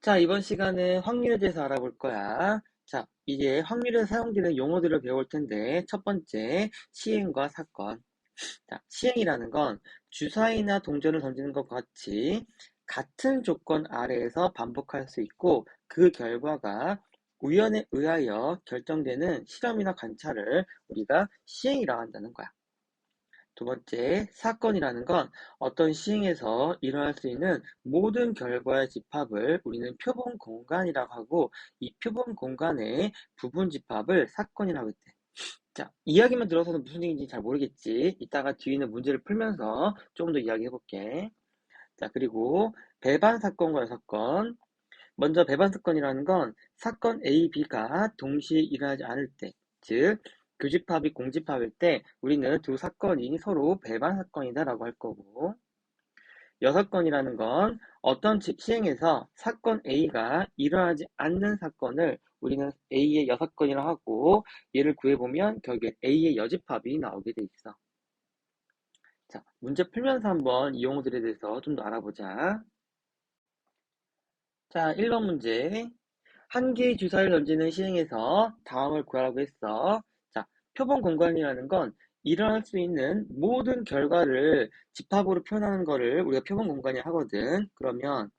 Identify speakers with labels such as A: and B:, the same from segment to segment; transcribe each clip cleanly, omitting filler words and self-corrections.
A: 자, 이번 시간은 확률에 대해서 알아볼 거야. 자, 이제 확률에 사용되는 용어들을 배울 텐데, 첫 번째, 시행과 사건. 자, 시행이라는 건 주사위나 동전을 던지는 것과 같이 같은 조건 아래에서 반복할 수 있고, 그 결과가 우연에 의하여 결정되는 실험이나 관찰을 우리가 시행이라고 한다는 거야. 두 번째, 사건이라는 건 어떤 시행에서 일어날 수 있는 모든 결과의 집합을 우리는 표본 공간이라고 하고, 이 표본 공간의 부분 집합을 사건이라고 했대. 자, 이야기만 들어서는 무슨 얘기인지 잘 모르겠지. 이따가 뒤에 있는 문제를 풀면서 조금 더 이야기해볼게. 자, 그리고 배반 사건과 여사건. 먼저 배반 사건이라는 건 사건 A, B가 동시에 일어나지 않을 때, 즉 교집합이 공집합일 때 우리는 두 사건이 서로 배반 사건이다라고 할 거고, 여사건이라는 건 어떤 시행에서 사건 A가 일어나지 않는 사건을 우리는 A의 여사건이라고 하고, 얘를 구해보면 결국에 A의 여집합이 나오게 돼 있어. 자, 문제 풀면서 한번 이 용어들에 대해서 좀 더 알아보자. 자, 1번 문제. 한 개의 주사를 던지는 시행에서 다음을 구하라고 했어. 자, 표본 공간이라는 건 일어날 수 있는 모든 결과를 집합으로 표현하는 거를 우리가 표본 공간이 하거든. 그러면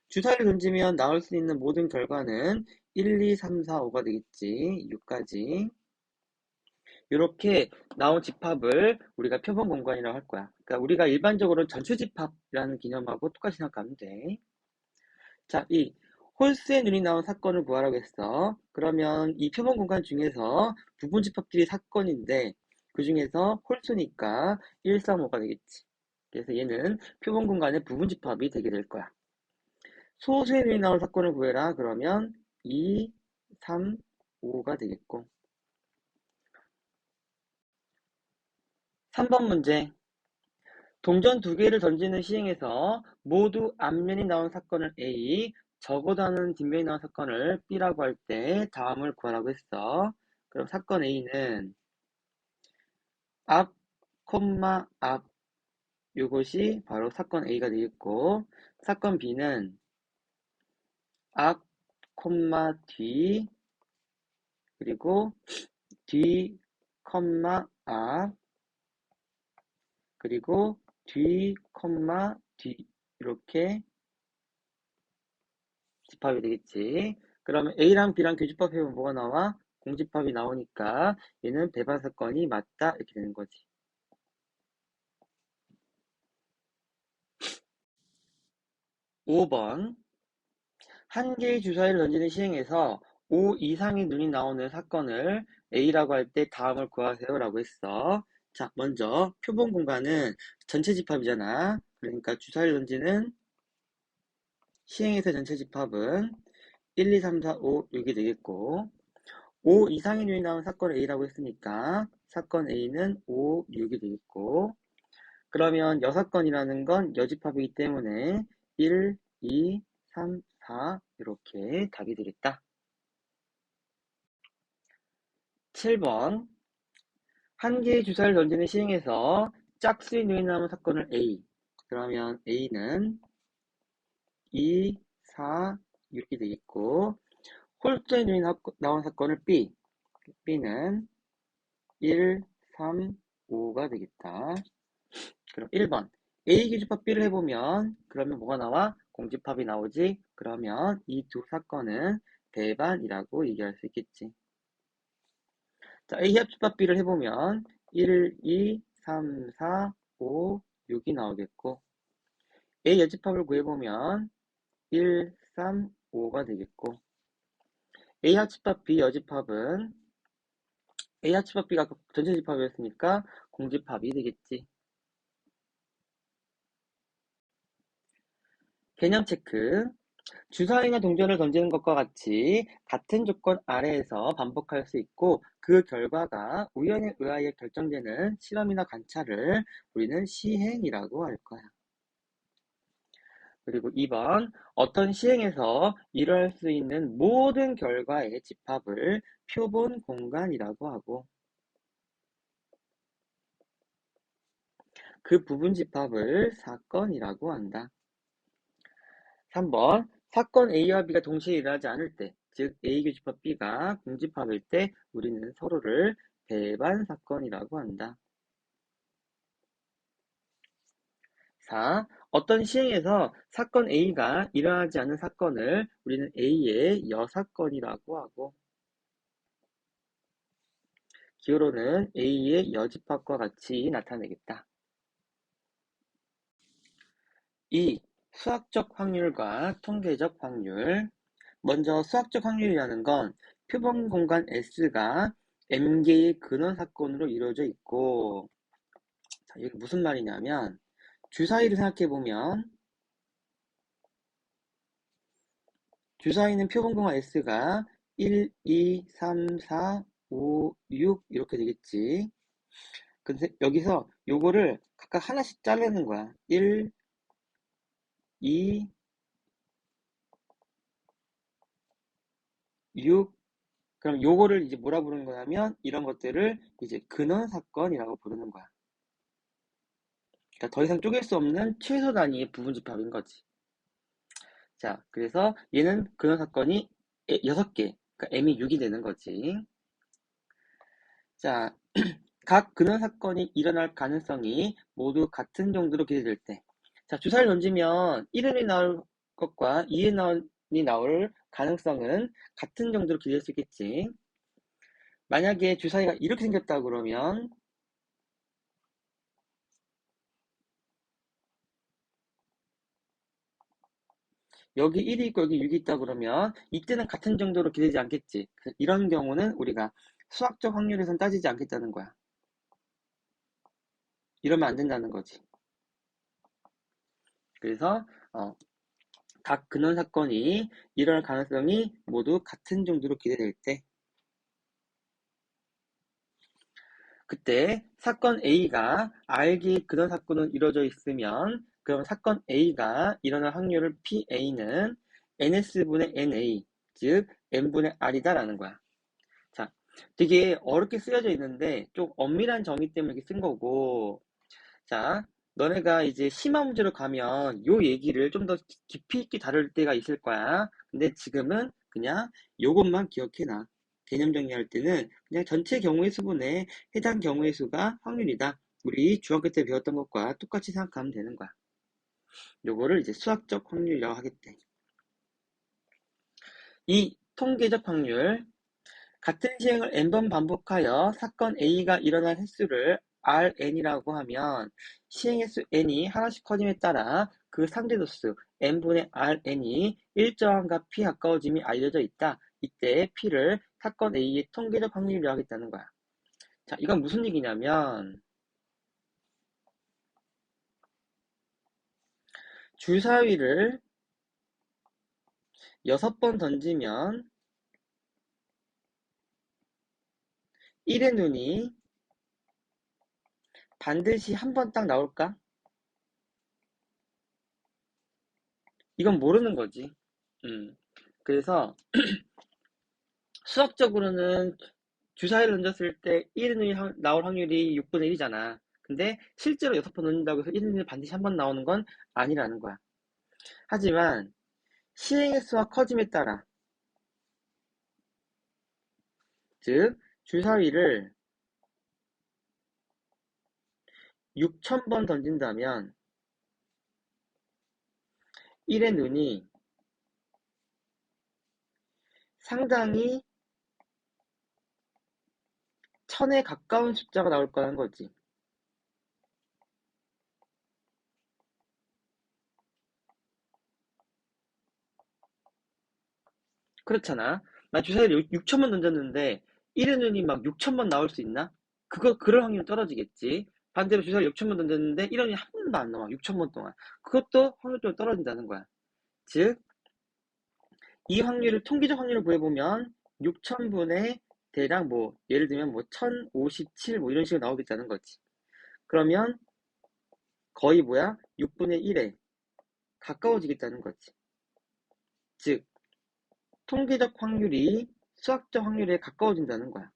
A: 주사를 던지면 나올 수 있는 모든 결과는 1, 2, 3, 4, 5가 되겠지. 6까지. 이렇게 나온 집합을 우리가 표본 공간이라고 할 거야. 그러니까 우리가 일반적으로 전체 집합이라는 개념하고 똑같이 생각하면 돼. 자, 이 홀수의 눈이 나온 사건을 구하라고 했어. 그러면 이 표본 공간 중에서 부분 집합들이 사건인데 그 중에서 홀수니까 1, 3, 5가 되겠지. 그래서 얘는 표본 공간의 부분 집합이 되게 될 거야. 소수의 눈이 나온 사건을 구해라. 그러면 2, 3, 5가 되겠고. 3번 문제. 동전 두 개를 던지는 시행에서 모두 앞면이 나온 사건을 A, 적어다는 뒷면이 나온 사건을 B라고 할 때 다음을 구하라고 했어. 그럼 사건 A는 앞, 앞, 이것이 바로 사건 A가 되겠고, 사건 B는 앞, 뒤, 그리고 뒤, 앞, 그리고 뒤, 뒤, 이렇게 집합이 되겠지. 그러면 A랑 B랑 교집합 해보면 뭐가 나와? 공집합이 나오니까 얘는 배반 사건이 맞다 이렇게 되는 거지. 5번. 한 개의 주사위를 던지는 시행에서 5 이상의 눈이 나오는 사건을 A라고 할 때 다음을 구하세요 라고 했어. 자, 먼저 표본 공간은 전체 집합이잖아. 그러니까 주사위를 던지는 시행에서 전체 집합은 1, 2, 3, 4, 5 6이 되겠고, 5 이상의 눈이 나온 사건 A라고 했으니까 사건 A는 5, 6이 되겠고, 그러면 여사건이라는 건 여집합이기 때문에 1, 2, 3, 4 이렇게 답이 되겠다. 7번. 한 개의 주사를 던지는 시행에서 짝수의 눈이 나온 사건을 A. 그러면 A는 2, 4 이렇게 되겠고, 홀수의 눈이 나온 사건을 B. B는 1, 3, 5가 되겠다. 그럼 1번. A 교집합 B를 해보면 그러면 뭐가 나와? 공집합이 나오지? 그러면 이 두 사건은 배반이라고 얘기할 수 있겠지. 자, A 합집합 B를 해보면 1, 2, 3, 4, 5, 6이 나오겠고, A 여집합을 구해보면 1, 3, 5가 되겠고, A 합집합 B 여집합은 A 합집합 B가 전체 집합이었으니까 공집합이 되겠지. 개념 체크. 주사위나 동전을 던지는 것과 같이 같은 조건 아래에서 반복할 수 있고, 그 결과가 우연에 의하여 결정되는 실험이나 관찰을 우리는 시행이라고 할 거야. 그리고 2번, 어떤 시행에서 일어날 수 있는 모든 결과의 집합을 표본 공간이라고 하고, 그 부분 집합을 사건이라고 한다. 3번, 사건 A와 B가 동시에 일어나지 않을 때, 즉 A 교집합 B가 공집합일 때 우리는 서로를 배반 사건이라고 한다. 4. 어떤 시행에서 사건 A가 일어나지 않은 사건을 우리는 A의 여사건이라고 하고, 기호로는 A의 여집합과 같이 나타내겠다. 2. 수학적 확률과 통계적 확률. 먼저 수학적 확률이라는 건 표본 공간 S가 M개의 근원 사건으로 이루어져 있고, 자, 이게 무슨 말이냐면 주사위를 생각해보면 주사위는 표본 공간 S가 1, 2, 3, 4, 5, 6 이렇게 되겠지. 근데 여기서 요거를 각각 하나씩 자르는 거야. 1, 2, 6. 그럼 요거를 이제 뭐라 부르는 거냐면 이런 것들을 이제 근원 사건이라고 부르는 거야. 그러니까 더 이상 쪼갤 수 없는 최소 단위의 부분 집합인 거지. 자, 그래서 얘는 근원 사건이 6개, 그러니까 m이 6이 되는 거지. 자, 각 근원 사건이 일어날 가능성이 모두 같은 정도로 기대될 때. 자, 주사를 던지면 1원이 나올 것과 2원이 나올 가능성은 같은 정도로 기대할 수 있겠지. 만약에 주사위가 이렇게 생겼다 그러면 여기 1이 있고 여기 6이 있다 그러면 이때는 같은 정도로 기대지 않겠지. 이런 경우는 우리가 수학적 확률에선 따지지 않겠다는 거야. 이러면 안 된다는 거지. 그래서 각 근원 사건이 일어날 가능성이 모두 같은 정도로 기대될 때 그때 사건 A가 R기 근원 사건은 이루어져 있으면 그럼 사건 A가 일어날 확률을 PA는 NS분의 NA 즉 N분의 R이다 라는 거야. 자, 되게 어렵게 쓰여져 있는데 좀 엄밀한 정의 때문에 이렇게 쓴 거고 자, 너네가 이제 심화 문제로 가면 요 얘기를 좀 더 깊이 있게 다룰 때가 있을 거야. 근데 지금은 그냥 요것만 기억해놔. 개념 정리할 때는 그냥 전체 경우의 수분에 해당 경우의 수가 확률이다. 우리 중학교 때 배웠던 것과 똑같이 생각하면 되는 거야. 요거를 이제 수학적 확률이라고 하겠대. 이 통계적 확률. 같은 시행을 n번 반복하여 사건 A가 일어날 횟수를 Rn이라고 하면 시행 횟수 n이 하나씩 커짐에 따라 그 상대도수 n분의 Rn이 일정한 값 P 가까워짐이 알려져 있다. 이때 P를 사건 A의 통계적 확률이라고 하겠다는 거야. 자, 이건 무슨 얘기냐면 주사위를 6번 던지면 1의 눈이 반드시 한 번 딱 나올까? 이건 모르는 거지. 그래서 수학적으로는 주사위를 던졌을 때 1의 눈이 나올 확률이 6분의 1이잖아. 근데 실제로 6번 던진다고 해서 1의 눈이 반드시 한 번 나오는 건 아니라는 거야. 하지만 시행 횟수와 커짐에 따라 즉 주사위를 6,000번 던진다면 1의 눈이 상당히 1000에 가까운 숫자가 나올 거라는 거지. 그렇잖아. 나 주사위를 6,000번 던졌는데 1의 눈이 막 6,000번 나올 수 있나? 그럴 확률은 떨어지겠지. 반대로 주사위 6,000번 던졌는데 1의 눈이 한 번도 안 나와. 6,000번 동안. 그것도 확률적으로 떨어진다는 거야. 즉, 이 확률을 통계적 확률을 구해보면 6,000분의 대략 뭐 예를 들면 뭐 1,057 뭐 이런 식으로 나오겠다는 거지. 그러면 거의 뭐야? 6분의 1에 가까워지겠다는 거지. 즉, 통계적 확률이 수학적 확률에 가까워진다는 거야.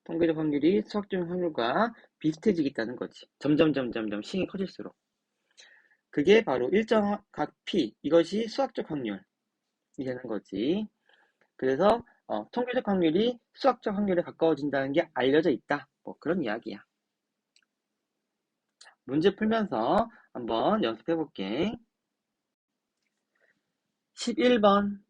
A: 통계적 확률이 수학적 확률과 비슷해지겠다는 거지. 점점 시행이 커질수록. 그게 바로 일정 각 P, 이것이 수학적 확률이 되는 거지. 그래서 통계적 확률이 수학적 확률에 가까워진다는 게 알려져 있다. 뭐 그런 이야기야. 문제 풀면서 한번 연습해 볼게. 11번.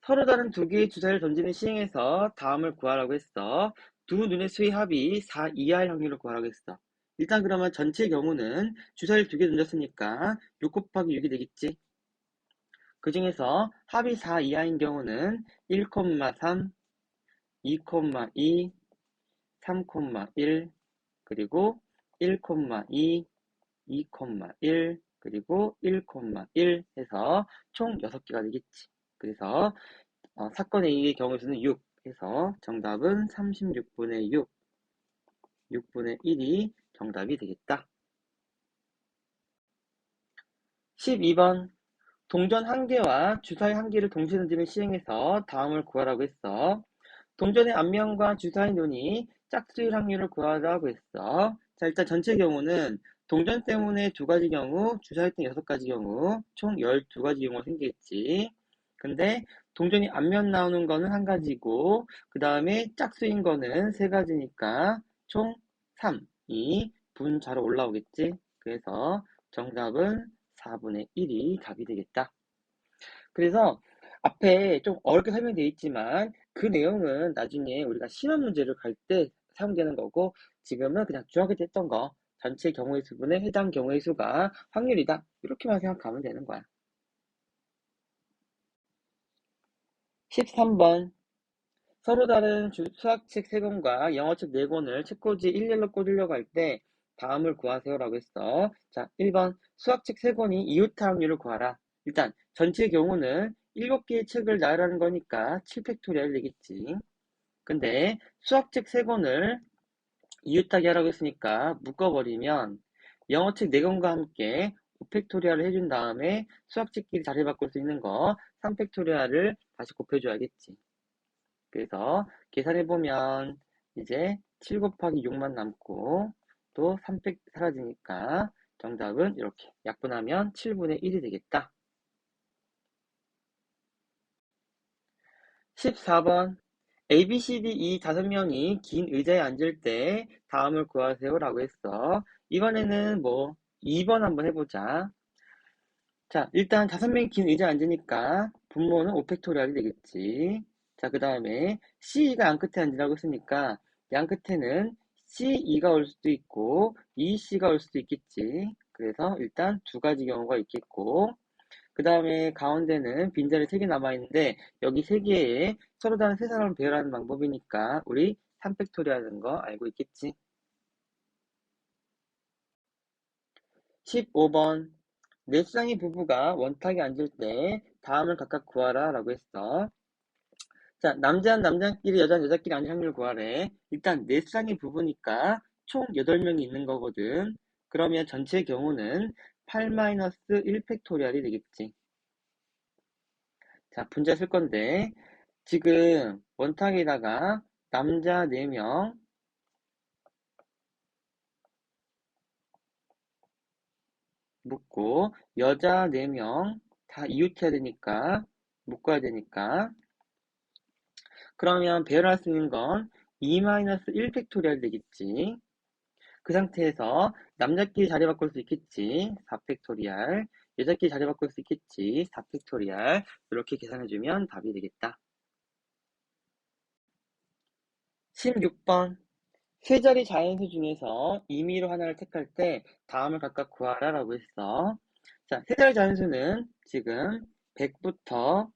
A: 서로 다른 두 개의 주사를 던지는 시행에서 다음을 구하라고 했어. 두 눈의 수의 합이 4 이하일 확률을 구하라고 했어. 일단 그러면 전체 경우는 주사를 두 개 던졌으니까 6 곱하기 6이 되겠지. 그 중에서 합이 4 이하인 경우는 1,3, 2,2, 3,1, 그리고 1,2, 2,1, 그리고 1,1 해서 총 6개가 되겠지. 그래서 사건 A의 경우 수는 6 해서 정답은 36분의 6, 6분의 1이 정답이 되겠다. 12번. 동전 1개와 주사위 1개를 동시에 던지는 시행에서 다음을 구하라고 했어. 동전의 앞면과 주사위 눈이 짝수일 확률을 구하라고 했어. 자, 일단 전체 경우는 동전 때문에 2가지 경우, 주사위 때문에 6가지 경우, 총 12가지 경우가 생기겠지. 근데 동전이 앞면 나오는 거는 1가지고, 그 다음에 짝수인 거는 3가지니까 총 3이 분자로 올라오겠지. 그래서 정답은 4분의 1이 답이 되겠다. 그래서 앞에 좀 어렵게 설명되어 있지만 그 내용은 나중에 우리가 시험 문제를 갈 때 사용되는 거고, 지금은 그냥 중학교 때 했던 거 전체 경우의 수분의 해당 경우의 수가 확률이다, 이렇게만 생각하면 되는 거야. 13번. 서로 다른 수학책 3권과 영어책 4권을 책꽂이 일렬로 꽂으려고 할 때 다음을 구하세요라고 했어. 자, 1번. 수학책 3권이 이웃할 확률을 구하라. 일단 전체 경우는 7개의 책을 나열하는 거니까 7팩토리얼 되겠지. 근데 수학책 3권을 이웃하게 하라고 했으니까 묶어버리면 영어책 4권과 함께 5팩토리얼을 해준 다음에 수학책끼리 자리 바꿀 수 있는 거 3팩토리얼을 다시 곱해줘야겠지. 그래서 계산해보면 이제 7 곱하기 6만 남고 또 3팩 사라지니까 정답은 이렇게 약분하면 7분의 1이 되겠다. 14번. A, B, C, D, E 5명이 긴 의자에 앉을 때 다음을 구하세요 라고 했어. 이번에는 2번 한번 해보자. 자, 일단 5명이 긴 의자에 앉으니까 분모는 5팩토리얼이 되겠지. 자, 그 다음에 C가 양 끝에 앉으라고 했으니까 양 끝에는 C2가 올 수도 있고 EC가 올 수도 있겠지. 그래서 일단 2가지 경우가 있겠고, 그 다음에 가운데는 빈자리 3개 남아있는데 여기 3개에 서로 다른 3사람을 배열하는 방법이니까 우리 3팩토리얼 하는 거 알고 있겠지. 15번. 네 쌍의 부부가 원탁에 앉을 때 다음을 각각 구하라 라고 했어. 자, 남자는 남자끼리, 여자는 여자끼리 앉을 확률을 구하래. 일단 네 쌍의 부부니까 총 8명이 있는 거거든. 그러면 전체 경우는 8-1 팩토리얼이 되겠지. 자, 분자 쓸 건데 지금 원탁에다가 남자 4명, 묶고 여자 4명 다 이웃해야 되니까 묶어야 되니까, 그러면 배열할 수 있는 건 2-1 팩토리얼 되겠지. 그 상태에서 남자끼리 자리 바꿀 수 있겠지. 4 팩토리얼. 여자끼리 자리 바꿀 수 있겠지. 4 팩토리얼. 이렇게 계산해주면 답이 되겠다. 16번. 세 자리 자연수 중에서 임의로 하나를 택할 때 다음을 각각 구하라 라고 했어. 자, 세 자리 자연수는 지금 100부터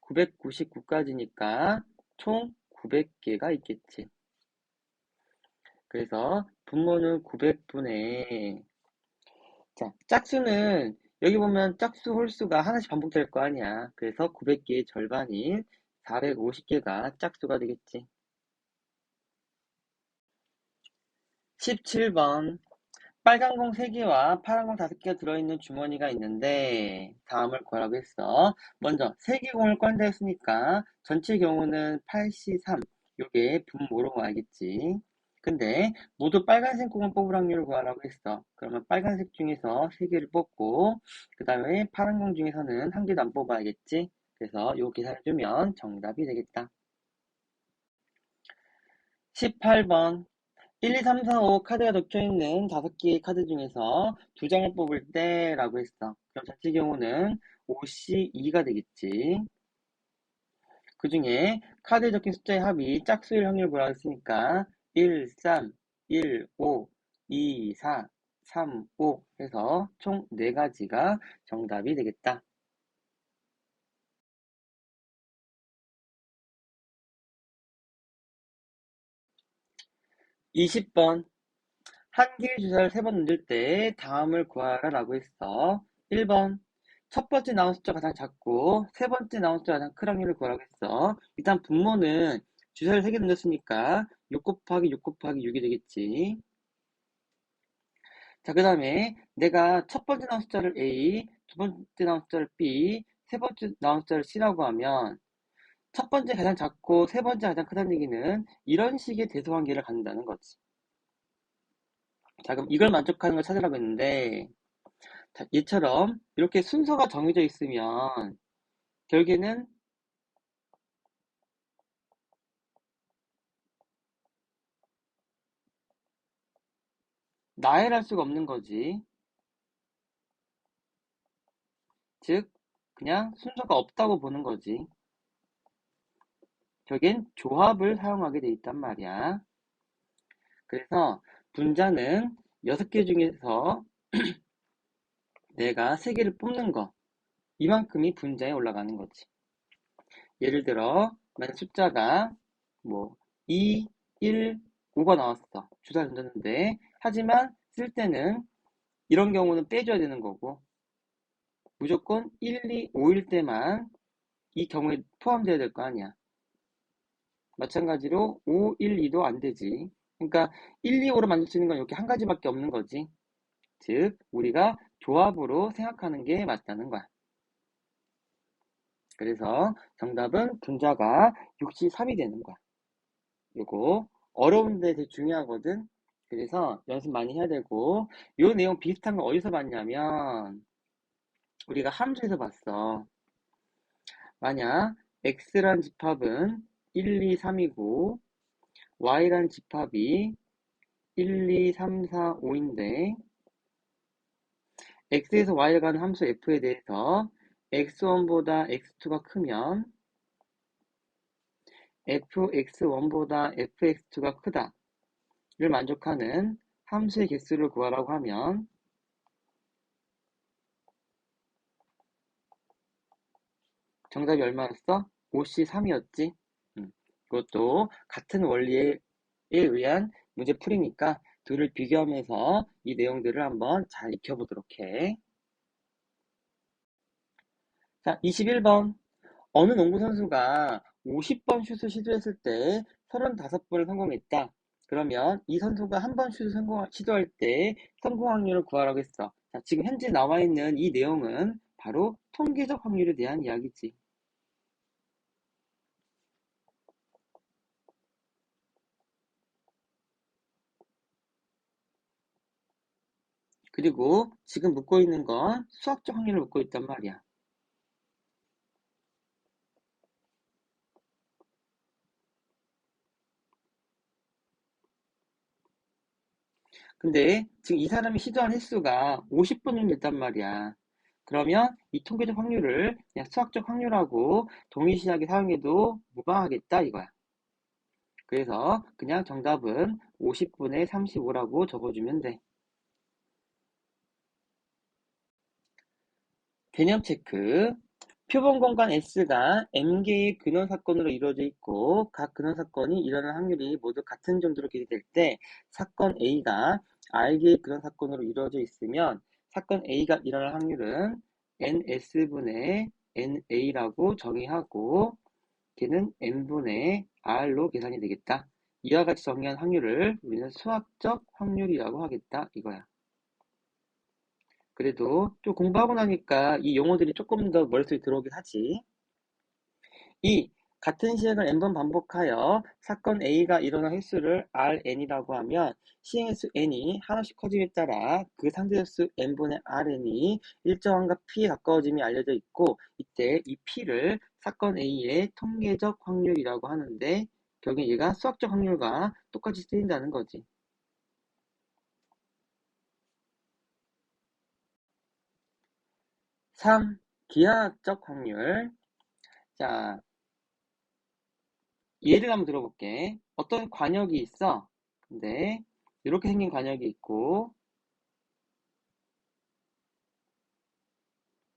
A: 999까지니까 총 900개가 있겠지. 그래서 분모는 900분의, 자, 짝수는 여기 보면 짝수 홀수가 하나씩 반복될 거 아니야. 그래서 900개의 절반인 450개가 짝수가 되겠지. 17번. 빨간 공 3개와 파란 공 5개가 들어있는 주머니가 있는데 다음을 구하라고 했어. 먼저 3개 공을 꺼낸다 했으니까 전체 경우는 8C3, 요게 분모로 알겠지? 근데 모두 빨간색 공을 뽑을 확률을 구하라고 했어. 그러면 빨간색 중에서 3개를 뽑고 그 다음에 파란 공 중에서는 1개도 안 뽑아야겠지? 그래서 요 계산해주면 정답이 되겠다. 18번 1, 2, 3, 4, 5 카드가 적혀있는 5개의 카드 중에서 2장을 뽑을 때 라고 했어. 그럼 전체 경우는 5C2가 되겠지. 그 중에 카드에 적힌 숫자의 합이 짝수일 확률을 구하라고 했으니까 1, 3, 1, 5, 2, 4, 3, 5 해서 총 4가지가 정답이 되겠다. 20번 한 개의 주사를 3번 던질 때 다음을 구하라 라고 했어. 1번 첫 번째 나온 숫자가 가장 작고 세 번째 나온 숫자가 가장 큰 확률을 구하라고 했어. 일단 분모는 주사를 3개 던졌으니까 6 곱하기 6 곱하기 6이 되겠지. 자, 그 다음에 내가 첫 번째 나온 숫자를 A, 두 번째 나온 숫자를 B, 세 번째 나온 숫자를 C라고 하면 첫 번째 가장 작고 세 번째 가장 크다는 얘기는 이런 식의 대소관계를 갖는다는 거지. 자, 그럼 이걸 만족하는 걸 찾으라고 했는데 자, 얘처럼 이렇게 순서가 정해져 있으면 결국에는 나열할 수가 없는 거지. 즉, 그냥 순서가 없다고 보는 거지. 결국엔 조합을 사용하게 돼 있단 말이야. 그래서 분자는 6개 중에서 내가 3개를 뽑는 거, 이만큼이 분자에 올라가는 거지. 예를 들어 만약 숫자가 뭐 2, 1, 5가 나왔어. 주사를 던졌는데 하지만 쓸 때는 이런 경우는 빼줘야 되는 거고 무조건 1, 2, 5일 때만 이 경우에 포함되어야 될 거 아니야. 마찬가지로 5, 1, 2도 안 되지. 그러니까 1, 2, 5로 만들 수 있는 건 이렇게 한 가지밖에 없는 거지. 즉 우리가 조합으로 생각하는 게 맞다는 거야. 그래서 정답은 분자가 63이 되는 거야. 요거 어려운데 되게 중요하거든. 그래서 연습 많이 해야 되고 요 내용 비슷한 거 어디서 봤냐면 우리가 함수에서 봤어. 만약 x란 집합은 1, 2, 3이고 y란 집합이 1, 2, 3, 4, 5인데 x에서 y를 가는 함수 f에 대해서 x1보다 x2가 크면 fx1보다 fx2가 크다 를 만족하는 함수의 개수를 구하라고 하면 정답이 얼마였어? 5C3이었지? 이것도 같은 원리에 의한 문제풀이니까 둘을 비교하면서 이 내용들을 한번 잘 익혀보도록 해. 자, 21번. 어느 농구 선수가 50번 슛을 시도했을 때 35번을 성공했다. 그러면 이 선수가 한 번 슛을 시도할 때 성공 확률을 구하라고 했어. 자, 지금 현재 나와 있는 이 내용은 바로 통계적 확률에 대한 이야기지. 그리고 지금 묻고 있는 건 수학적 확률을 묻고 있단 말이야. 근데 지금 이 사람이 시도한 횟수가 50번 정도 됐단 말이야. 그러면 이 통계적 확률을 그냥 수학적 확률하고 동일시하게 사용해도 무방하겠다 이거야. 그래서 그냥 정답은 50분의 35라고 적어주면 돼. 개념 체크. 표본 공간 S가 M개의 근원 사건으로 이루어져 있고 각 근원 사건이 일어날 확률이 모두 같은 정도로 기대될 때 사건 A가 R개의 근원 사건으로 이루어져 있으면 사건 A가 일어날 확률은 NS분의 NA라고 정의하고 걔는 N분의 R로 계산이 되겠다. 이와 같이 정의한 확률을 우리는 수학적 확률이라고 하겠다 이거야. 그래도 좀 공부하고 나니까 이 용어들이 조금 더 머릿속에 들어오긴 하지. 이 같은 시행을 n번 반복하여 사건 A가 일어난 횟수를 Rn이라고 하면 시행 횟수 n이 하나씩 커짐에 따라 그 상대 횟수 n분의 Rn이 일정한과 P에 가까워짐이 알려져 있고, 이때 이 P를 사건 A의 통계적 확률이라고 하는데, 결국 얘가 수학적 확률과 똑같이 쓰인다는 거지. 3. 기하학적 확률. 자, 예를 한번 들어볼게. 어떤 관역이 있어. 근데 이렇게 생긴 관역이 있고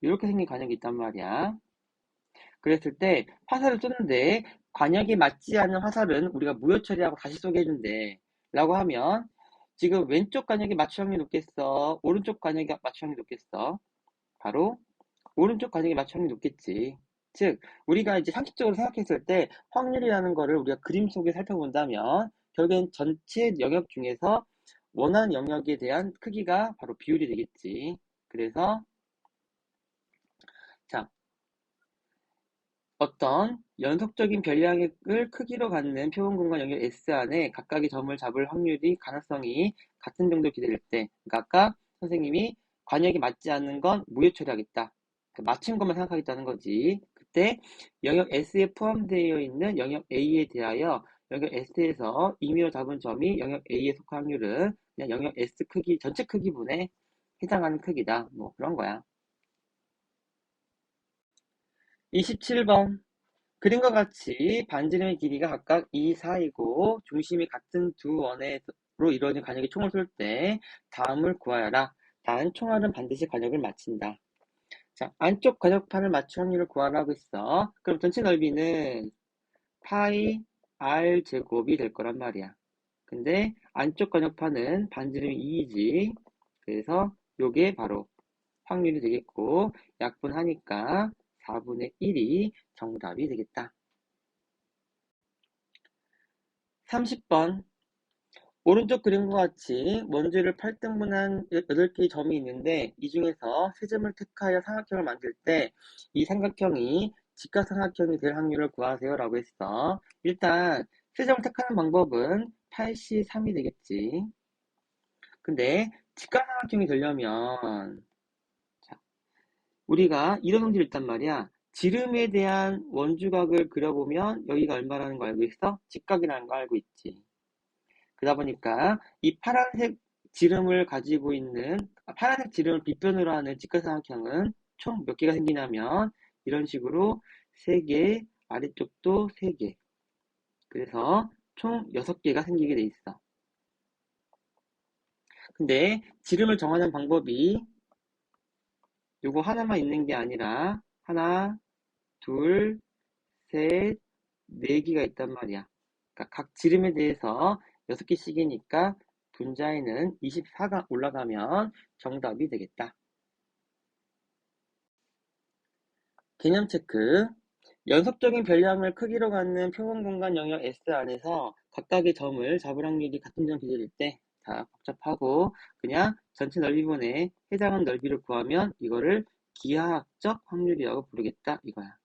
A: 이렇게 생긴 관역이 있단 말이야. 그랬을 때 화살을 쏘는데 관역이 맞지 않는 화살은 우리가 무효 처리하고 다시 쏘게 해준대. 라고 하면 지금 왼쪽 관역이 맞출 확률이 높겠어? 오른쪽 관역이 맞출 확률이 높겠어? 바로 오른쪽 관역이 맞출 확률이 높겠지. 즉, 우리가 이제 상식적으로 생각했을 때 확률이라는 거를 우리가 그림 속에 살펴본다면 결국엔 전체 영역 중에서 원하는 영역에 대한 크기가 바로 비율이 되겠지. 그래서 자, 어떤 연속적인 변량을 크기로 갖는 표본 공간 영역 S 안에 각각의 점을 잡을 확률이 가능성이 같은 정도 기대될 때, 그러니까 아까 선생님이 관역이 맞지 않는 건 무효 처리하겠다. 맞춘 것만 생각하겠다는 거지. 그때 영역 S에 포함되어 있는 영역 A에 대하여 영역 S에서 임의로 잡은 점이 영역 A에 속한 확률은 그냥 영역 S 크기, 전체 크기분에 해당하는 크기다. 뭐 그런 거야. 27번. 그림과 같이 반지름의 길이가 각각 2, 4이고 중심이 같은 두 원으로 이루어진 관역의 총을 쏠 때 다음을 구하여라. 단 총알은 반드시 관역을 맞춘다. 자, 안쪽 관역판을 맞출 확률을 구하라고 했어. 그럼 전체 넓이는 파이 r 제곱이 될 거란 말이야. 근데 안쪽 관역판은 반지름이 2이지. 그래서 요게 바로 확률이 되겠고 약분하니까 4분의 1이 정답이 되겠다. 30번. 오른쪽 그림과 같이 원주를 8등분한 8개의 점이 있는데 이 중에서 세 점을 택하여 삼각형을 만들 때 이 삼각형이 직각삼각형이 될 확률을 구하세요 라고 했어. 일단 세 점을 택하는 방법은 8C3이 되겠지. 근데 직각삼각형이 되려면 자, 우리가 이런 성질이 있단 말이야. 지름에 대한 원주각을 그려보면 여기가 얼마라는 거 알고 있어? 직각이라는 거 알고 있지. 그러다 보니까 이 파란색 지름을 가지고 있는 파란색 지름을 빗변으로 하는 직각삼각형은 총 몇 개가 생기냐면 이런 식으로 3개, 아래쪽도 3개. 그래서 총 6개가 생기게 돼 있어. 근데 지름을 정하는 방법이 요거 하나만 있는 게 아니라 하나, 둘, 셋, 4개가 있단 말이야. 그러니까 각 지름에 대해서 6개씩이니까 분자에는 24가 올라가면 정답이 되겠다. 개념 체크. 연속적인 변량을 크기로 갖는 표본 공간 영역 S 안에서 각각의 점을 잡을 확률이 같은 점 비례될 때, 다 복잡하고 그냥 전체 넓이분에 해당하는 넓이를 구하면 이거를 기하학적 확률이라고 부르겠다 이거야.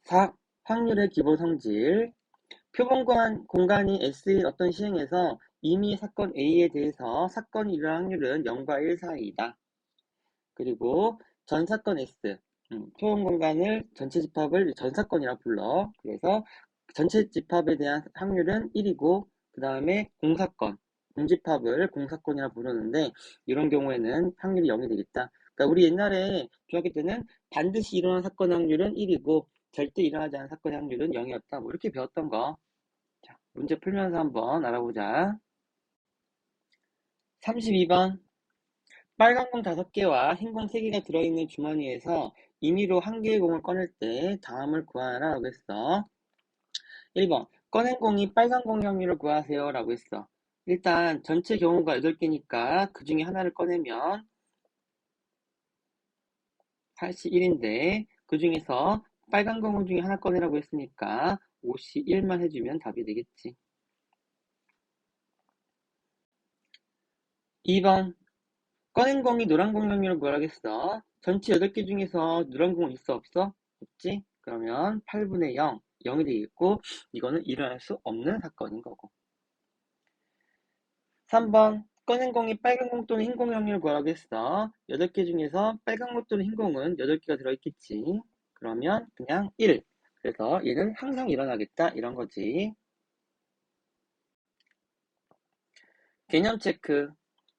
A: 4. 확률의 기본 성질. 표본 공간이 S인 어떤 시행에서 이미 사건 A에 대해서 사건이 일어날 확률은 0과 1 사이이다. 그리고 전 사건 S, 표본 공간을 전체 집합을 전 사건이라 불러. 그래서 전체 집합에 대한 확률은 1이고 그 다음에 공사건, 공집합을 공사건이라 부르는데 이런 경우에는 확률이 0이 되겠다. 그러니까 우리 옛날에 중학교 때는 반드시 일어난 사건 확률은 1이고 절대 일어나지 않은 사건의 확률은 0이었다. 뭐 이렇게 배웠던 거. 자, 문제 풀면서 한번 알아보자. 32번. 빨간 공 5개와 흰 공 3개가 들어있는 주머니에서 임의로 한 개의 공을 꺼낼 때 다음을 구하라 라고 했어. 1번. 꺼낸 공이 빨간 공의 확률을 구하세요 라고 했어. 일단 전체 경우가 8개니까 그 중에 하나를 꺼내면 81인데 그 중에서 빨간 공 중에 하나 꺼내라고 했으니까 51만 해주면 답이 되겠지. 2번. 꺼낸 공이 노란 공 확률을 구하겠어. 전체 8개 중에서 노란 공은 있어, 없어? 없지? 그러면 8분의 0, 0이 되겠고, 이거는 일어날 수 없는 사건인 거고. 3번, 꺼낸 공이 빨간 공 또는 흰 공 확률을 구하겠어. 8개 중에서 빨간 공 또는 흰 공은 8개가 들어있겠지. 그러면 그냥 1. 그래서 얘는 항상 일어나겠다, 이런 거지. 개념 체크.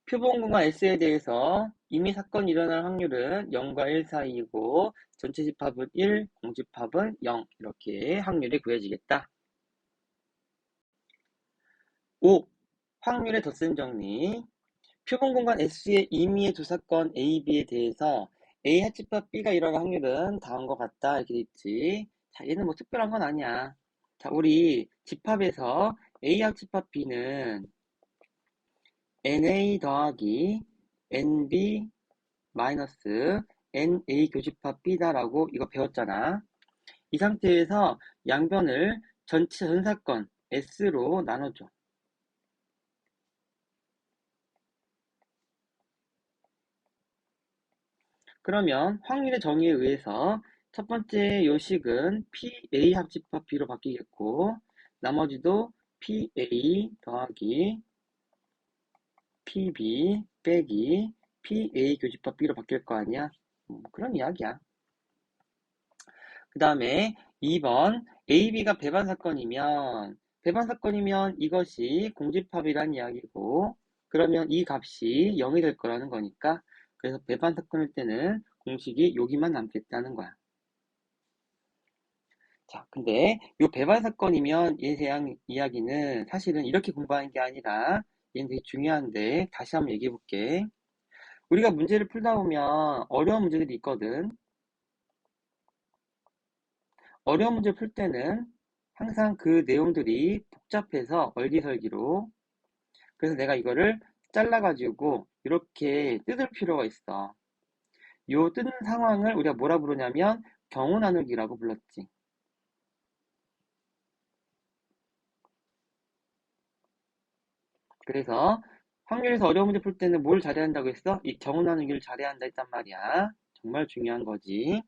A: 표본 공간 S에 대해서 이미 사건이 일어날 확률은 0과 1 사이이고 전체 집합은 1, 공집합은 0 이렇게 확률이 구해지겠다. 5. 확률의 덧셈 정리. 표본 공간 S의 임의의 두 사건 A, B에 대해서 A 합집합 B가 일어날 확률은 다음과 같다 이렇게 돼 있지. 자, 얘는 뭐 특별한 건 아니야. 자, 우리 집합에서 A 합집합 B는 NA 더하기 NB 마이너스 NA 교집합 B다라고 이거 배웠잖아. 이 상태에서 양변을 전체 전사건 S로 나눠줘. 그러면 확률의 정의에 의해서 첫 번째 요식은 PA 합집합 B로 바뀌겠고 나머지도 PA 더하기 PB 빼기 PA 교집합 B로 바뀔 거 아니야? 그런 이야기야. 그 다음에 2번 AB가 배반 사건이면 이것이 공집합이란 이야기고 그러면 이 값이 0이 될 거라는 거니까 그래서 배반 사건일 때는 공식이 여기만 남겠다는 거야. 자, 근데 이 배반 사건이면 얘에 대한 이야기는 사실은 이렇게 공부하는 게 아니라 얘는 되게 중요한데 다시 한번 얘기해 볼게. 우리가 문제를 풀다 보면 어려운 문제들이 있거든. 어려운 문제 풀 때는 항상 그 내용들이 복잡해서 얼기설기로 그래서 내가 이거를 잘라가지고 이렇게 뜯을 필요가 있어. 요 뜯는 상황을 우리가 뭐라 부르냐면 경우 나누기라고 불렀지. 그래서 확률에서 어려운 문제 풀 때는 뭘 잘해야 한다고 했어? 이 경우 나누기를 잘해야 한다 했단 말이야. 정말 중요한 거지.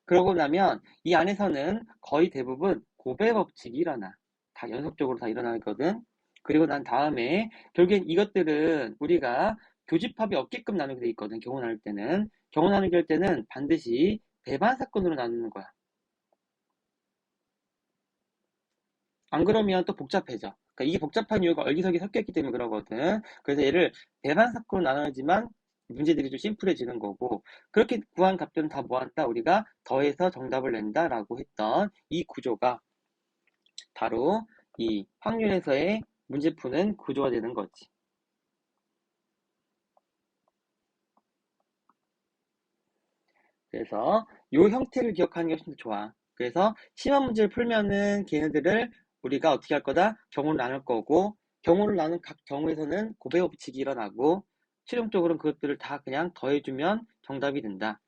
A: 그러고 나면 이 안에서는 거의 대부분 고배 법칙이 일어나. 다 연속적으로 다 일어나거든. 그리고 난 다음에 결국엔 이것들은 우리가 교집합이 없게끔 나누게 돼 있거든. 경우 나눌 때는. 경우 나누기 할 때는 반드시 배반 사건으로 나누는 거야. 안 그러면 또 복잡해져. 그러니까 이게 복잡한 이유가 얼기설기 섞였기 때문에 그러거든. 그래서 얘를 배반 사건으로 나눠야지만 문제들이 좀 심플해지는 거고 그렇게 구한 값들은 다 모았다 우리가 더해서 정답을 낸다라고 했던 이 구조가 바로 이 확률에서의 문제 푸는 구조가 되는 거지. 그래서 이 형태를 기억하는 게 훨씬 더 좋아. 그래서 심한 문제를 풀면은 걔네들을 우리가 어떻게 할 거다? 경우를 나눌 거고 경우를 나눈 각 경우에서는 고배 법칙이 일어나고 실용적으로는 그것들을 다 그냥 더해주면 정답이 된다.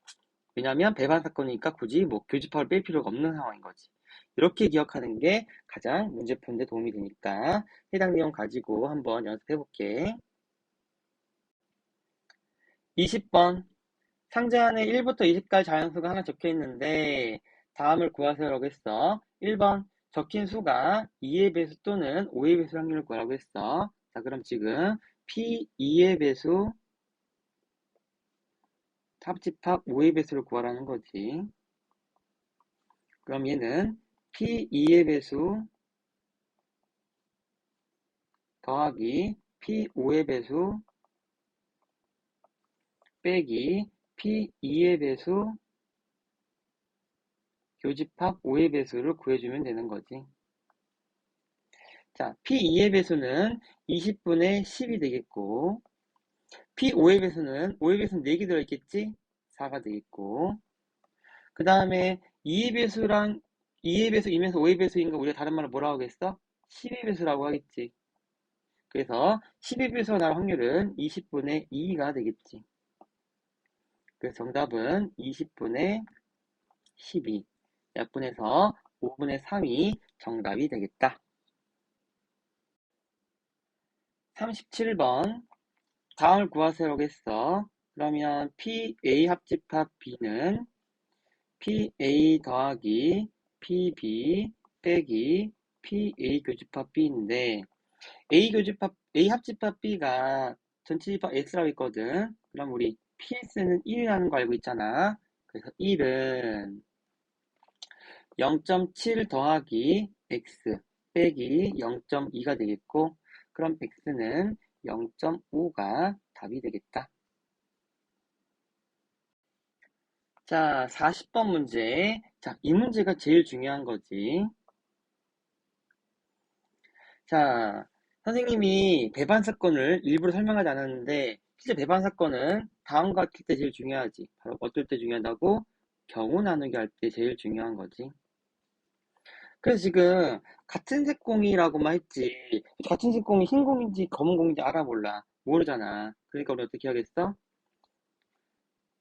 A: 왜냐하면 배반 사건이니까 굳이 뭐 교집합을 뺄 필요가 없는 상황인 거지. 이렇게 기억하는 게 가장 문제 푸는데 도움이 되니까 해당 내용 가지고 한번 연습해 볼게. 20번 상자 안에 1부터 20까지 자연수가 하나 적혀 있는데 다음을 구하세요라고 했어. 1번 적힌 수가 2의 배수 또는 5의 배수 확률을 구하라고 했어. 자, 그럼 지금 P2의 배수 합집합 5의 배수를 구하라는 거지. 그럼 얘는 P2의 배수 더하기 P5의 배수 빼기 P2의 배수 교집합 5의 배수를 구해주면 되는 거지. 자, P2의 배수는 20분의 10이 되겠고 P5의 배수는 5의 배수는 4개 들어있겠지? 4가 되겠고 그 다음에 2의 배수랑 2의 배수이면서 5의 배수인 거 우리가 다른 말로 뭐라고 하겠어? 10의 배수라고 하겠지. 그래서 10의 배수가 나올 확률은 20분의 2가 되겠지. 그래서 정답은 20분의 12. 약분해서 5분의 3이 정답이 되겠다. 37번 다음을 구하세요라고 했어. 그러면 PA 합집합 B는 PA 더하기 PB 빼기 PA 교집합 B인데 A 합집합 B가 전체 집합 X라고 있거든. 그럼 우리 PS는 1이라는 거 알고 있잖아. 그래서 1은 0.7 더하기 X 빼기 0.2가 되겠고, 그럼 X는 0.5가 답이 되겠다. 자, 40번 문제. 자, 이 문제가 제일 중요한 거지. 자, 선생님이 배반 사건을 일부러 설명하지 않았는데, 실제 배반 사건은 다음과 같을 때 제일 중요하지. 바로 어떨 때 중요하다고? 경우 나누기 할 때 제일 중요한 거지. 그래서 지금 같은 색공이라고만 했지, 같은 색공이 흰 공인지 검은 공인지 알아 몰라. 모르잖아. 그러니까 우리 어떻게 하겠어?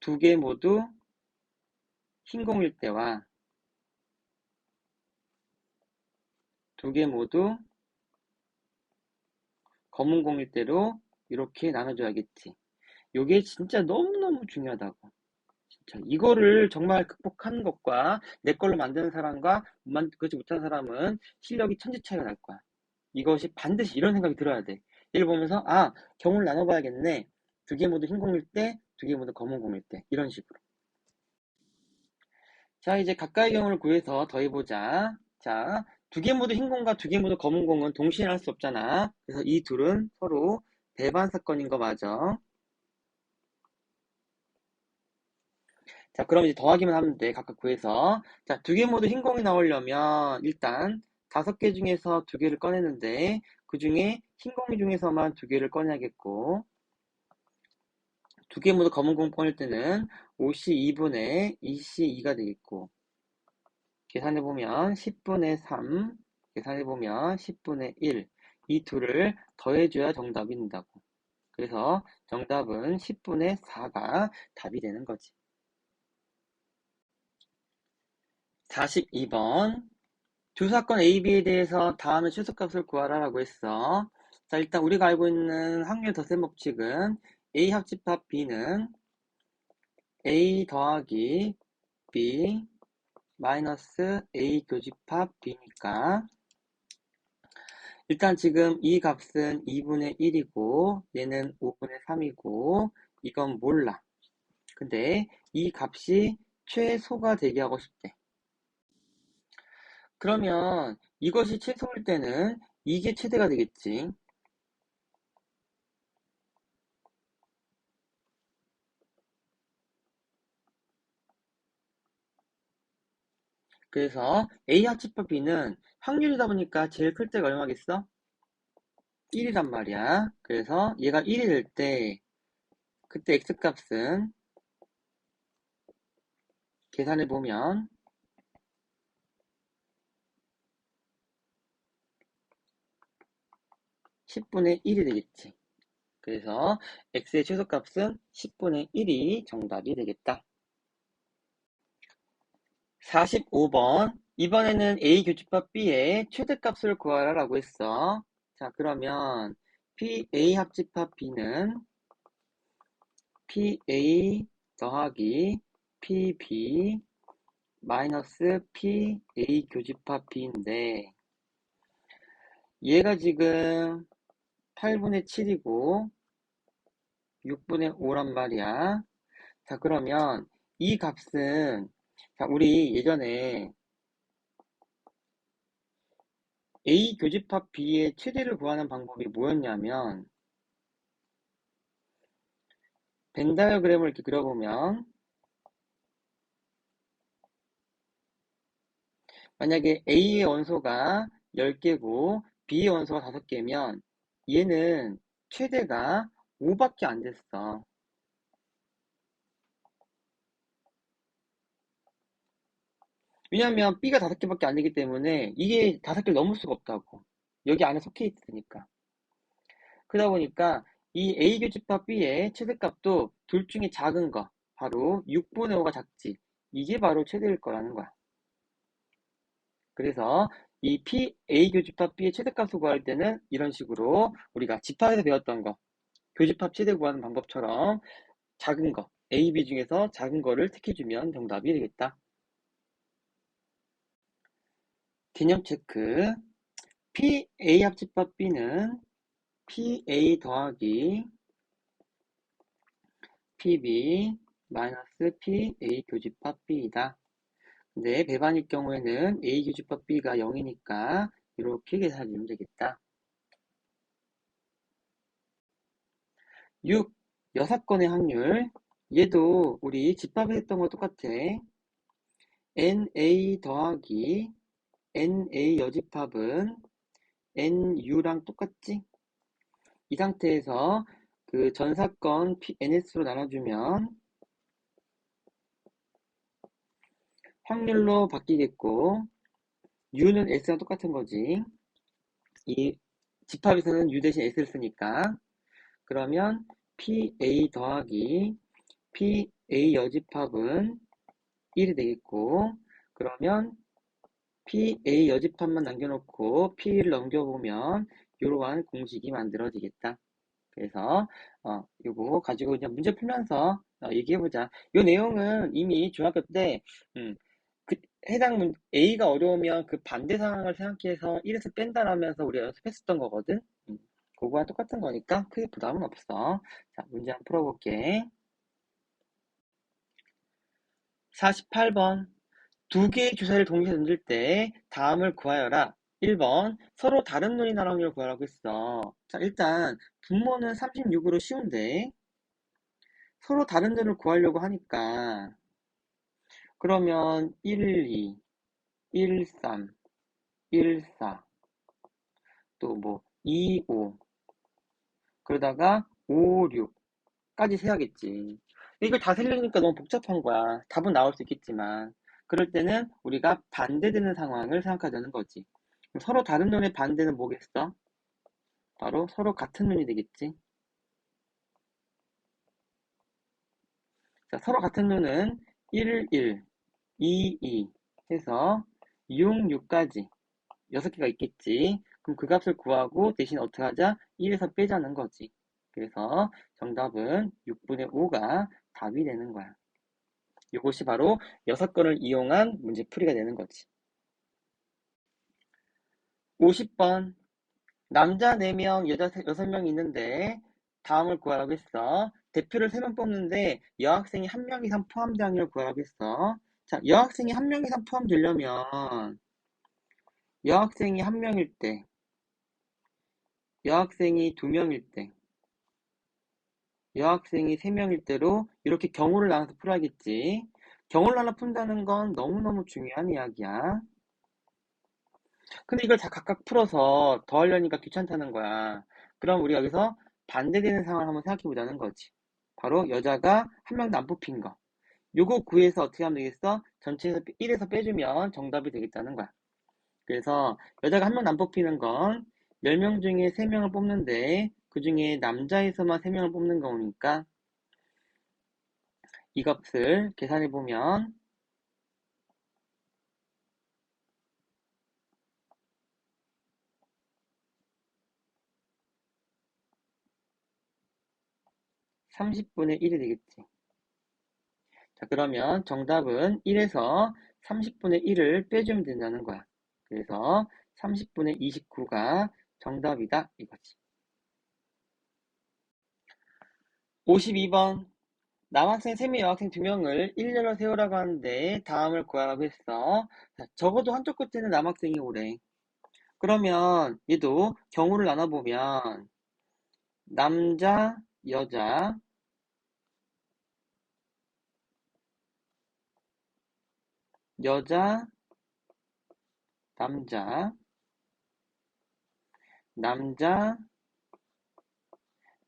A: 두 개 모두 흰 공일 때와 두 개 모두 검은 공일 때로 이렇게 나눠줘야겠지. 요게 진짜 너무너무 중요하다고. 진짜 이거를 정말 극복하는 것과 내 걸로 만드는 사람과 그렇지 못한 사람은 실력이 천지 차이가 날 거야. 이것이 반드시 이런 생각이 들어야 돼. 얘를 보면서 경우를 나눠봐야겠네. 두 개 모두 흰 공일 때, 두 개 모두 검은 공일 때. 이런 식으로. 자, 이제 가까이 경우를 구해서 더해보자. 자, 두 개 모두 흰 공과 두 개 모두 검은 공은 동시에 할 수 없잖아. 그래서 이 둘은 서로 배반 사건인 거 맞아. 자, 그럼 이제 더하기만 하면 돼. 각각 구해서. 자, 두 개 모두 흰 공이 나오려면 일단 5개 중에서 두 개를 꺼내는데 그 중에 흰 공이 중에서만 두 개를 꺼내야겠고, 두 개 모두 검은 공 꺼낼 때는 5C 2분의 2C 2가 되겠고, 계산해보면 10분의 3, 계산해보면 10분의 1. 이 둘을 더해줘야 정답이 된다고. 그래서 정답은 10분의 4가 답이 되는 거지. 42번. 두 사건 A, B에 대해서 다음의 최소값을 구하라라고 했어. 자, 일단 우리가 알고 있는 확률 덧셈 법칙은 A 합집합 B는 A 더하기 B 마이너스 A 교집합 B니까 일단 지금 이 값은 2분의 1이고 얘는 5분의 3이고 이건 몰라. 근데 이 값이 최소가 되게 하고 싶대. 그러면 이것이 최소일 때는 이게 최대가 되겠지. 그래서 A 합집합 B는 확률이다 보니까 제일 클 때가 얼마겠어? 1이란 말이야. 그래서 얘가 1이 될 때 그때 X값은 계산해보면 10분의 1이 되겠지. 그래서 X의 최소값은 10분의 1이 정답이 되겠다. 45번. 이번에는 A 교집합 B의 최대값을 구하라 라고 했어. 자, 그러면 PA 합집합 B는 PA 더하기 PB 마이너스 PA 교집합 B인데 얘가 지금 8분의 7이고 6분의 5란 말이야. 자, 그러면 이 값은 자, 우리 예전에 A 교집합 B의 최대를 구하는 방법이 뭐였냐면 벤 다이어그램을 이렇게 그려보면 만약에 A의 원소가 10개고 B의 원소가 5개면 얘는 최대가 5밖에 안 됐어. 왜냐면 B가 5개밖에 안 되기 때문에 이게 5개를 넘을 수가 없다고. 여기 안에 속해 있으니까. 그러다 보니까 이 A 교집합 B의 최대값도 둘 중에 작은 거, 바로 6분의 5가 작지. 이게 바로 최대일 거라는 거야. 그래서 이 A 교집합 B의 최대값을 구할 때는 이런 식으로 우리가 집합에서 배웠던 거, 교집합 최대 구하는 방법처럼 작은 거, A, B 중에서 작은 거를 택해주면 정답이 되겠다. 개념 체크. PA 합집합 B는 PA 더하기 PB 마이너스 PA 교집합 B이다. 근데 배반일 경우에는 A 교집합 B가 0이니까 이렇게 계산하면 되겠다. 6. 6건의 확률. 얘도 우리 집합을 했던 거 똑같아. NA 더하기 NA 여집합은 NU랑 똑같지? 이 상태에서 그 전사건 NS로 나눠주면 확률로 바뀌겠고 U는 S랑 똑같은 거지. 이 집합에서는 U 대신 S를 쓰니까 그러면 PA 더하기 PA 여집합은 1이 되겠고 그러면 PA 여집합만 남겨놓고 P를 넘겨보면 이러한 공식이 만들어지겠다. 그래서 요거 가지고 그냥 문제 풀면서 얘기해보자. 요 내용은 이미 중학교 때 그 해당 A가 어려우면 그 반대 상황을 생각해서 1에서 뺀다라면서 우리가 연습했었던 거거든. 그거랑 똑같은 거니까 크게 부담은 없어. 자, 문제 한번 풀어볼게. 48번. 두 개의 주사를 동시에 던질 때 다음을 구하여라. 1번 서로 다른 눈이 나올 확률을 구하라고 했어. 자, 일단 분모는 36으로 쉬운데 서로 다른 눈을 구하려고 하니까 그러면 1, 2, 1, 3, 1, 4, 또 뭐 2, 5 그러다가 5, 6까지 세야겠지. 이걸 다 세려니까 너무 복잡한 거야. 답은 나올 수 있겠지만 그럴 때는 우리가 반대되는 상황을 생각하자는 거지. 서로 다른 눈의 반대는 뭐겠어? 바로 서로 같은 눈이 되겠지. 자, 서로 같은 눈은 1, 1, 2, 2 해서 6, 6까지 6개가 있겠지. 그럼 그 값을 구하고 대신 어떻게 하자? 1에서 빼자는 거지. 그래서 정답은 6분의 5가 답이 되는 거야. 이것이 바로 6건을 이용한 문제풀이가 되는 거지. 50번. 남자 4명, 여자 6명 있는데 다음을 구하라고 했어. 대표를 3명 뽑는데 여학생이 1명 이상 포함된 확률을 구하라고 했어. 자, 여학생이 1명 이상 포함되려면 여학생이 1명일 때, 여학생이 2명일 때, 여학생이 3명일 때로 이렇게 경우를 나눠서 풀어야겠지. 경우를 나눠 푼다는 건 너무너무 중요한 이야기야. 근데 이걸 다 각각 풀어서 더 하려니까 귀찮다는 거야. 그럼 우리 여기서 반대되는 상황을 한번 생각해 보자는 거지. 바로 여자가 1명도 안 뽑힌 거. 요거 구해서 어떻게 하면 되겠어? 전체에서 1에서 빼주면 정답이 되겠다는 거야. 그래서 여자가 1명도 안 뽑히는 건 10명 중에 3명을 뽑는데 그 중에 남자에서만 3명을 뽑는 거니까 이 값을 계산해 보면 30분의 1이 되겠지. 자, 그러면 정답은 1에서 30분의 1을 빼주면 된다는 거야. 그래서 30분의 29가 정답이다 이거지. 52번. 남학생 3명, 여학생 2명을 일렬로 세우라고 하는데 다음을 구하라고 했어. 자, 적어도 한쪽 끝에는 남학생이 오래. 그러면 얘도 경우를 나눠보면 남자, 여자, 여자, 남자, 남자,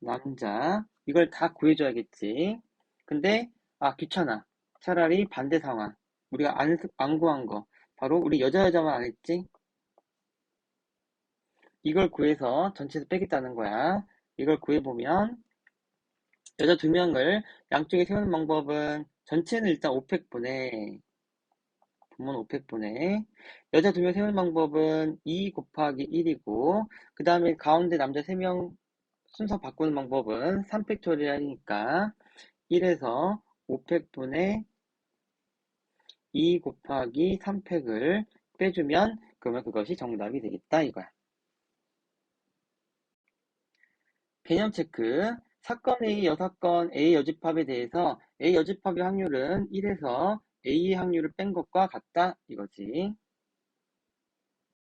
A: 남자 이걸 다 구해줘야겠지. 근데 귀찮아. 차라리 반대 상황. 우리가 안 구한 거. 바로 우리 여자만 안 했지. 이걸 구해서 전체에서 빼겠다는 거야. 이걸 구해보면 여자 2명을 양쪽에 세우는 방법은 전체는 일단 500분의 분모는 500분의 여자 2명 세우는 방법은 2 곱하기 1이고 그 다음에 가운데 남자 3명 순서 바꾸는 방법은 3팩토리얼이니까 1에서 5팩분의 2 곱하기 3팩을 빼주면 그러면 그것이 정답이 되겠다 이거야. 개념 체크. 사건 A, 여사건 A 여집합에 대해서 A 여집합의 확률은 1에서 A의 확률을 뺀 것과 같다 이거지.